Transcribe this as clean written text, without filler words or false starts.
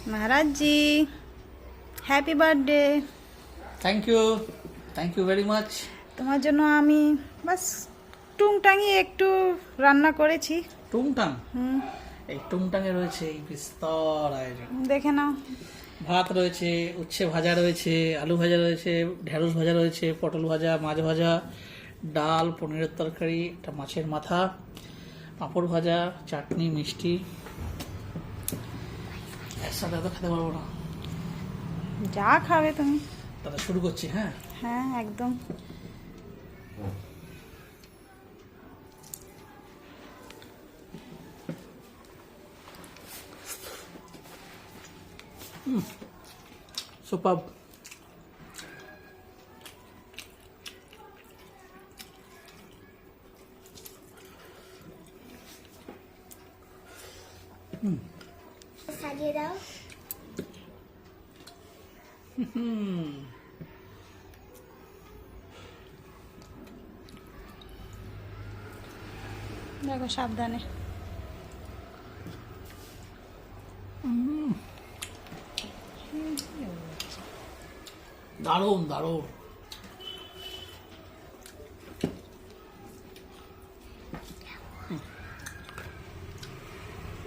Maharaj ji happy birthday. Thank you very much. তোমার জন্য আমি বাস টুংটাঙি একটু রান্না করেছি। টুংটাং? এই টুংটাঙে রয়েছে এই বিস্তর আয়োজন, দেখে নাও। ভাত রয়েছে, উচ্ছে ভাজা রয়েছে, আলু ভাজা রয়েছে, ঢেঁড়স ভাজা রয়েছে, পটল ভাজা, মাছ ভাজা, ডাল, পনিরের তরকারি, একটা মাছের মাথা, পাঁপড় ভাজা, চাটনি, মিষ্টি। একসাথে তো খেতে পারবো না। যা খাবে তুমি। তাহলে শুরু করছি। হ্যাঁ হ্যাঁ একদম। সুপার। সাজিয়ে দাও। দেখো সাবধানে। দারুণ দারুণ।